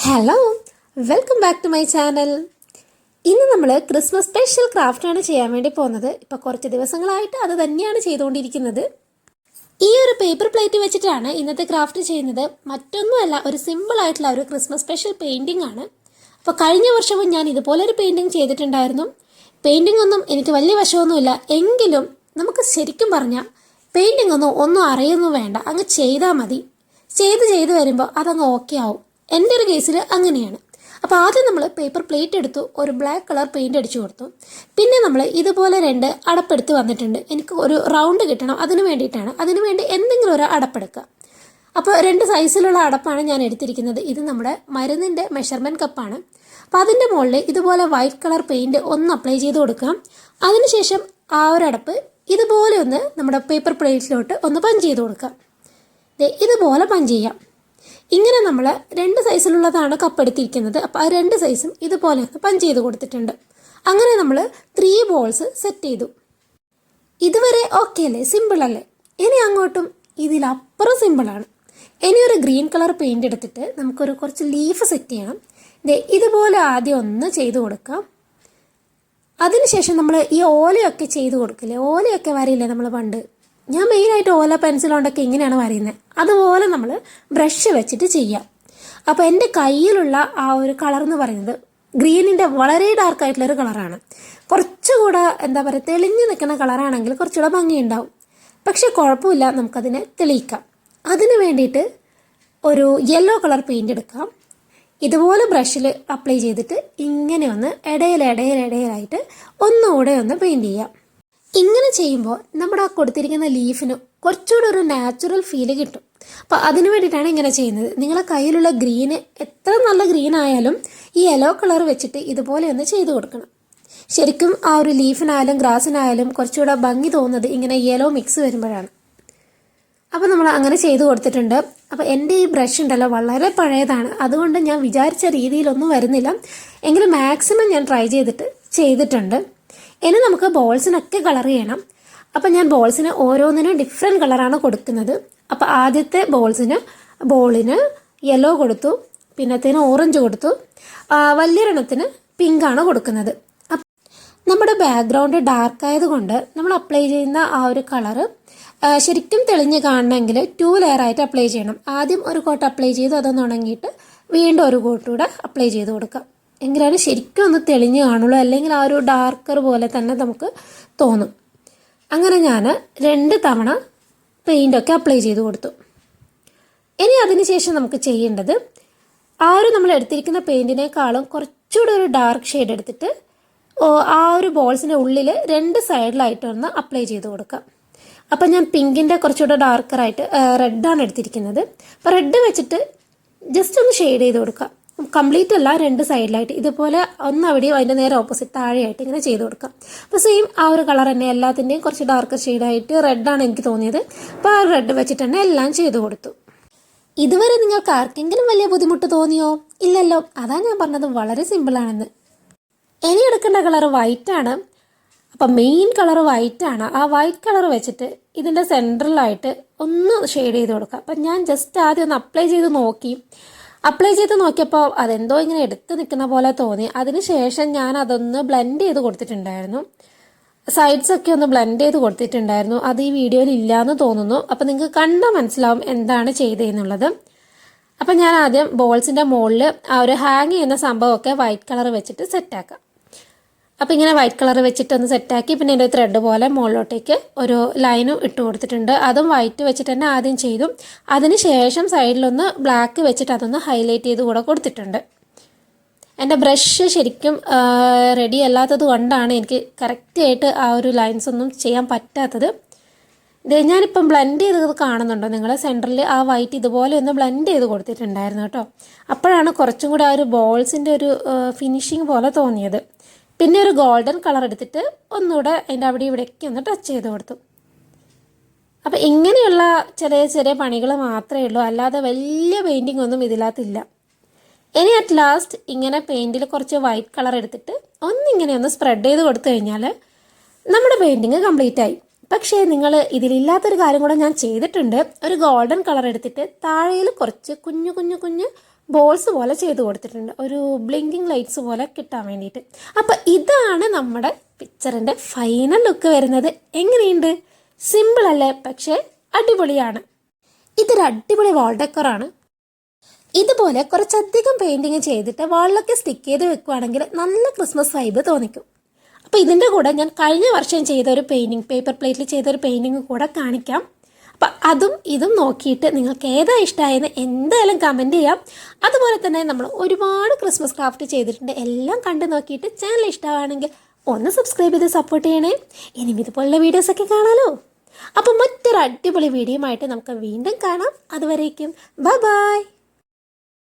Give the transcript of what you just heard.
Hello, welcome back to my channel. ഇന്ന് നമ്മൾ Christmas special ക്രാഫ്റ്റാണ് ചെയ്യാൻ വേണ്ടി പോകുന്നത്. ഇപ്പോൾ കുറച്ച് ദിവസങ്ങളായിട്ട് അത് തന്നെയാണ് ചെയ്തുകൊണ്ടിരിക്കുന്നത്. ഈ ഒരു പേപ്പർ പ്ലേറ്റ് വെച്ചിട്ടാണ് ഇന്നത്തെ ക്രാഫ്റ്റ് ചെയ്യുന്നത്. മറ്റൊന്നുമല്ല, ഒരു സിമ്പിളായിട്ടുള്ള ഒരു ക്രിസ്മസ് സ്പെഷ്യൽ പെയിൻറ്റിംഗ് ആണ്. അപ്പോൾ കഴിഞ്ഞ വർഷവും ഞാൻ ഇതുപോലൊരു പെയിൻറ്റിംഗ് ചെയ്തിട്ടുണ്ടായിരുന്നു. പെയിൻറ്റിംഗ് ഒന്നും എനിക്ക് വലിയ വശമൊന്നുമില്ല, എങ്കിലും നമുക്ക് ശരിക്കും പറഞ്ഞാൽ പെയിൻറ്റിംഗ് ഒന്നും അറിയൊന്നും വേണ്ട, അങ്ങ് ചെയ്താൽ മതി. ചെയ്ത് വരുമ്പോൾ അതങ്ങ് ഓക്കെ ആവും. എൻ്റെ ഒരു കേസിൽ അങ്ങനെയാണ്. അപ്പോൾ ആദ്യം നമ്മൾ പേപ്പർ പ്ലേറ്റ് എടുത്തു, ഒരു ബ്ലാക്ക് കളർ പെയിൻറ്റ് അടിച്ചു കൊടുത്തു. പിന്നെ നമ്മൾ ഇതുപോലെ 2 അടപ്പെടുത്ത് വന്നിട്ടുണ്ട്. എനിക്ക് ഒരു റൗണ്ട് കിട്ടണം, അതിന് വേണ്ടിയിട്ടാണ്. അതിന് വേണ്ടി എന്തെങ്കിലും ഒരു അടപ്പെടുക്കുക. അപ്പോൾ 2 സൈസിലുള്ള അടപ്പാണ് ഞാൻ എടുത്തിരിക്കുന്നത്. ഇത് നമ്മുടെ മരുന്നിൻ്റെ മെഷർമെൻറ്റ് കപ്പാണ്. അപ്പോൾ അതിൻ്റെ മുകളിൽ ഇതുപോലെ വൈറ്റ് കളർ പെയിൻറ്റ് ഒന്ന് അപ്ലൈ ചെയ്ത് കൊടുക്കാം. അതിനുശേഷം ആ ഒരു അടപ്പ് ഇതുപോലെ ഒന്ന് നമ്മുടെ പേപ്പർ പ്ലേറ്റിലോട്ട് ഒന്ന് പഞ്ച് ചെയ്ത് കൊടുക്കാം. ഇതുപോലെ പഞ്ച് ചെയ്യാം. ഇങ്ങനെ നമ്മൾ 2 സൈസിലുള്ളതാണ് കപ്പ് എടുത്തിരിക്കുന്നത്. അപ്പോൾ ആ 2 സൈസും ഇതുപോലെ ഒന്ന് പഞ്ച് ചെയ്ത് കൊടുത്തിട്ടുണ്ട്. അങ്ങനെ നമ്മൾ 3 ബോൾസ് സെറ്റ് ചെയ്തു. ഇതുവരെ ഓക്കെ അല്ലേ, സിമ്പിൾ അല്ലേ? ഇനി അങ്ങോട്ടും ഇതിലപ്പുറം സിമ്പിളാണ്. ഇനി ഒരു ഗ്രീൻ കളർ പെയിൻറ് എടുത്തിട്ട് നമുക്കൊരു കുറച്ച് ലീഫ് സെറ്റ് ചെയ്യണം. ഇതുപോലെ ആദ്യം ഒന്ന് ചെയ്ത് കൊടുക്കാം. അതിനുശേഷം നമ്മൾ ഈ ഓലയൊക്കെ ചെയ്ത് കൊടുക്കില്ലേ, ഓലയൊക്കെ വരയില്ലേ നമ്മൾ പണ്ട്. ഞാൻ മെയിനായിട്ട് ഓല പെൻസിൽ കൊണ്ടൊക്കെ ഇങ്ങനെയാണ് വരയുന്നത്. അതുപോലെ നമ്മൾ ബ്രഷ് വെച്ചിട്ട് ചെയ്യാം. അപ്പോൾ എൻ്റെ കയ്യിലുള്ള ആ ഒരു കളർ എന്ന് പറയുന്നത് ഗ്രീനിൻ്റെ വളരെ ഡാർക്കായിട്ടുള്ളൊരു കളറാണ്. കുറച്ചുകൂടെ എന്താ പറയുക, തെളിഞ്ഞ് നിൽക്കുന്ന കളറാണെങ്കിൽ കുറച്ചുകൂടെ ഭംഗിയുണ്ടാവും. പക്ഷേ കുഴപ്പമില്ല, നമുക്കതിനെ തെളിയിക്കാം. അതിന് വേണ്ടിയിട്ട് ഒരു യെല്ലോ കളർ പെയിൻറ് എടുക്കാം. ഇതുപോലെ ബ്രഷിൽ അപ്ലൈ ചെയ്തിട്ട് ഇങ്ങനെ ഒന്ന് ഇടയിലായിട്ട് ഒന്നുകൂടെ ഒന്ന് പെയിൻറ് ചെയ്യാം. ഇങ്ങനെ ചെയ്യുമ്പോൾ നമ്മുടെ ആ കൊടുത്തിരിക്കുന്ന ലീഫിന് കുറച്ചുകൂടെ ഒരു നാച്ചുറൽ ഫീല് കിട്ടും. അപ്പോൾ അതിന് വേണ്ടിയിട്ടാണ് ഇങ്ങനെ ചെയ്യുന്നത്. നിങ്ങളുടെ കയ്യിലുള്ള ഗ്രീന് എത്ര നല്ല ഗ്രീൻ ആയാലും ഈ യെല്ലോ കളർ വെച്ചിട്ട് ഇതുപോലെ ഒന്ന് ചെയ്ത് കൊടുക്കണം. ശരിക്കും ആ ഒരു ലീഫിനായാലും ഗ്രാസിനായാലും കുറച്ചുകൂടെ ഭംഗി തോന്നുന്നത് ഇങ്ങനെ യെല്ലോ മിക്സ് വരുമ്പോഴാണ്. അപ്പോൾ നമ്മൾ അങ്ങനെ ചെയ്ത് കൊടുത്തിട്ടുണ്ട്. അപ്പോൾ എൻ്റെ ഈ ബ്രഷ് ഉണ്ടല്ലോ വളരെ പഴയതാണ്, അതുകൊണ്ട് ഞാൻ വിചാരിച്ച രീതിയിലൊന്നും വരുന്നില്ല. എങ്കിലും മാക്സിമം ഞാൻ ട്രൈ ചെയ്തിട്ടുണ്ട്. ഇനി നമുക്ക് ബോൾസിനൊക്കെ കളർ ചെയ്യണം. അപ്പം ഞാൻ ബോൾസിന് ഓരോന്നിനും ഡിഫറെൻറ്റ് കളറാണ് കൊടുക്കുന്നത്. അപ്പോൾ ആദ്യത്തെ ബോളിന് യെല്ലോ കൊടുത്തു, പിന്നത്തേന് ഓറഞ്ച് കൊടുത്തു, വലിയൊരെണ്ണത്തിന് പിങ്കാണ് കൊടുക്കുന്നത്. നമ്മുടെ ബാക്ക്ഗ്രൗണ്ട് ഡാർക്ക് ആയതുകൊണ്ട് നമ്മൾ അപ്ലൈ ചെയ്യുന്ന ആ ഒരു കളറ് ശരിക്കും തെളിഞ്ഞ് കാണണമെങ്കിൽ 2 ലെയറായിട്ട് അപ്ലൈ ചെയ്യണം. ആദ്യം ഒരു കോട്ട് അപ്ലൈ ചെയ്ത് അതൊന്ന് ഉണങ്ങിയിട്ട് വീണ്ടും ഒരു കോട്ടുകൂടെ അപ്ലൈ ചെയ്ത് കൊടുക്കാം. എങ്കിലാണ് ശരിക്കും ഒന്ന് തെളിഞ്ഞ് കാണുള്ളൂ, അല്ലെങ്കിൽ ആ ഒരു ഡാർക്കർ പോലെ തന്നെ നമുക്ക് തോന്നും. അങ്ങനെ ഞാൻ 2 തവണ പെയിൻ്റൊക്കെ അപ്ലൈ ചെയ്ത് കൊടുത്തു. ഇനി അതിന് ശേഷം നമുക്ക് ചെയ്യേണ്ടത് ആ ഒരു നമ്മൾ എടുത്തിരിക്കുന്ന പെയിൻറ്റിനേക്കാളും കുറച്ചുകൂടെ ഒരു ഡാർക്ക് ഷെയ്ഡ് എടുത്തിട്ട് ആ ഒരു ബോൾസിൻ്റെ ഉള്ളിൽ 2 സൈഡിലായിട്ടൊന്ന് അപ്ലൈ ചെയ്ത് കൊടുക്കാം. അപ്പം ഞാൻ പിങ്കിൻ്റെ കുറച്ചുകൂടെ ഡാർക്കറായിട്ട് റെഡാണ് എടുത്തിരിക്കുന്നത്. അപ്പോൾ റെഡ് വെച്ചിട്ട് ജസ്റ്റ് ഒന്ന് ഷെയ്ഡ് ചെയ്ത് കൊടുക്കാം. കംപ്ലീറ്റ് അല്ല, 2 സൈഡിലായിട്ട് ഇതുപോലെ ഒന്ന് അവിടെയും അതിൻ്റെ നേരെ ഓപ്പോസിറ്റ് താഴെയായിട്ട് ഇങ്ങനെ ചെയ്ത് കൊടുക്കാം. അപ്പോൾ സെയിം ആ ഒരു കളർ തന്നെ എല്ലാത്തിൻ്റെയും കുറച്ച് ഡാർക്ക് ഷെയ്ഡായിട്ട് റെഡാണ് എനിക്ക് തോന്നിയത്. അപ്പോൾ ആ റെഡ് വെച്ചിട്ട് തന്നെ എല്ലാം ചെയ്ത് കൊടുത്തു. ഇതുവരെ നിങ്ങൾക്ക് ആർക്കെങ്കിലും വലിയ ബുദ്ധിമുട്ട് തോന്നിയോ? ഇല്ലല്ലോ. അതാ ഞാൻ പറഞ്ഞത് വളരെ സിമ്പിളാണെന്ന്. ഇനി എടുക്കേണ്ട കളർ വൈറ്റാണ്. അപ്പം മെയിൻ കളർ വൈറ്റാണ്. ആ വൈറ്റ് കളർ വെച്ചിട്ട് ഇതിൻ്റെ സെൻട്രലായിട്ട് ഒന്ന് ഷെയ്ഡ് ചെയ്ത് കൊടുക്കാം. അപ്പം ഞാൻ ജസ്റ്റ് ആദ്യം ഒന്ന് അപ്ലൈ ചെയ്ത് നോക്കിയപ്പോൾ അതെന്തോ ഇങ്ങനെ എടുത്ത് നിൽക്കുന്ന പോലെ തോന്നി. അതിനുശേഷം ഞാൻ അതൊന്ന് ബ്ലെൻഡ് ചെയ്ത് കൊടുത്തിട്ടുണ്ടായിരുന്നു. സൈഡ്സൊക്കെ ഒന്ന് ബ്ലെൻഡ് ചെയ്ത് കൊടുത്തിട്ടുണ്ടായിരുന്നു. അത് ഈ വീഡിയോയിൽ ഇല്ലയെന്ന് തോന്നുന്നു. അപ്പം നിങ്ങൾക്ക് കണ്ടാൽ മനസ്സിലാവും എന്താണ് ചെയ്തതെന്നുള്ളത്. അപ്പം ഞാൻ ആദ്യം ബോൾസിൻ്റെ മുകളിൽ ആ ഒരു ഹാങ് ചെയ്യുന്ന സംഭവമൊക്കെ വൈറ്റ് കളർ വെച്ചിട്ട് സെറ്റാക്കാം. അപ്പോൾ ഇങ്ങനെ വൈറ്റ് കളർ വെച്ചിട്ടൊന്ന് സെറ്റാക്കി പിന്നെ എൻ്റെ ത്രെഡ് പോലെ മുകളിലോട്ടേക്ക് ഒരു ലൈനും ഇട്ട് കൊടുത്തിട്ടുണ്ട്. അതും വൈറ്റ് വെച്ചിട്ട് തന്നെ ആദ്യം ചെയ്തു. അതിന് ശേഷം സൈഡിലൊന്ന് ബ്ലാക്ക് വെച്ചിട്ട് അതൊന്ന് ഹൈലൈറ്റ് ചെയ്ത് കൂടെ കൊടുത്തിട്ടുണ്ട്. എൻ്റെ ബ്രഷ് ശരിക്കും റെഡി അല്ലാത്തത് കൊണ്ടാണ് എനിക്ക് കറക്റ്റായിട്ട് ആ ഒരു ലൈൻസ് ഒന്നും ചെയ്യാൻ പറ്റാത്തത്. ഇത് ഞാനിപ്പം ബ്ലെൻഡ് ചെയ്തത് കാണുന്നുണ്ടോ നിങ്ങൾ? സെൻറ്ററിൽ ആ വൈറ്റ് ഇതുപോലെ ഒന്ന് ബ്ലെൻഡ് ചെയ്ത് കൊടുത്തിട്ടുണ്ടായിരുന്നു കേട്ടോ. അപ്പോഴാണ് കുറച്ചും കൂടെ ആ ഒരു ബോൾസിൻ്റെ ഒരു ഫിനിഷിങ് പോലെ തോന്നിയത്. പിന്നെ ഒരു ഗോൾഡൻ കളർ എടുത്തിട്ട് ഒന്നുകൂടെ അതിൻ്റെ അവിടെ ഇവിടേക്ക് ഒന്ന് ടച്ച് ചെയ്ത് കൊടുത്തു. അപ്പോൾ ഇങ്ങനെയുള്ള ചെറിയ പണികൾ മാത്രമേ ഉള്ളൂ, അല്ലാതെ വലിയ പെയിൻറ്റിംഗ് ഒന്നും ഇതിനകത്തില്ല. ഇനി അറ്റ് ലാസ്റ്റ് ഇങ്ങനെ പെയിൻറ്റിൽ കുറച്ച് വൈറ്റ് കളർ എടുത്തിട്ട് ഒന്നിങ്ങനെ ഒന്ന് സ്പ്രെഡ് ചെയ്ത് കൊടുത്തു കഴിഞ്ഞാൽ നമ്മുടെ പെയിൻറ്റിങ് കംപ്ലീറ്റ് ആയി. പക്ഷേ നിങ്ങൾ ഇതിലില്ലാത്തൊരു കാര്യം കൂടെ ഞാൻ ചെയ്തിട്ടുണ്ട്. ഒരു ഗോൾഡൻ കളർ എടുത്തിട്ട് താഴെയിൽ കുറച്ച് കുഞ്ഞു ബോൾസ് പോലെ ചെയ്ത് കൊടുത്തിട്ടുണ്ട്, ഒരു ബ്ലിങ്കിങ് ലൈറ്റ്സ് പോലെ കിട്ടാൻ വേണ്ടിയിട്ട്. അപ്പോൾ ഇതാണ് നമ്മുടെ പിക്ചറിൻ്റെ ഫൈനൽ ലുക്ക് വരുന്നത്. എങ്ങനെയുണ്ട്? സിമ്പിൾ അല്ലേ? പക്ഷേ അടിപൊളിയാണ്. ഇതൊരു അടിപൊളി വാൾ ഡെക്കറാണ്. ഇതുപോലെ കുറച്ചധികം പെയിൻറ്റിങ് ചെയ്തിട്ട് വാളിലൊക്കെ സ്റ്റിക്ക് ചെയ്ത് വെക്കുകയാണെങ്കിൽ നല്ല ക്രിസ്മസ് വൈബ് തോന്നിക്കും. അപ്പോൾ ഇതിൻ്റെ കൂടെ ഞാൻ കഴിഞ്ഞ വർഷം ചെയ്ത ഒരു പെയിൻറ്റിങ്, പേപ്പർ പ്ലേറ്റിൽ ചെയ്ത ഒരു പെയിൻറ്റിങ് കൂടെ കാണിക്കാം. അപ്പം അതും ഇതും നോക്കിയിട്ട് നിങ്ങൾക്ക് ഏതാ ഇഷ്ടമായെന്ന് എന്തായാലും കമൻറ്റ് ചെയ്യാം. അതുപോലെ തന്നെ നമ്മൾ ഒരുപാട് ക്രിസ്മസ് ക്രാഫ്റ്റ് ചെയ്തിട്ടുണ്ട്. എല്ലാം കണ്ടു നോക്കിയിട്ട് ചാനൽ ഇഷ്ടമാണെങ്കിൽ ഒന്ന് സബ്സ്ക്രൈബ് ചെയ്ത് സപ്പോർട്ട് ചെയ്യണേ. ഇനിയും ഇതുപോലുള്ള വീഡിയോസൊക്കെ കാണാമല്ലോ. അപ്പം മറ്റൊരു അടിപൊളി വീഡിയോ ആയിട്ട് നമുക്ക് വീണ്ടും കാണാം. അതുവരേക്കും ബൈ ബൈ.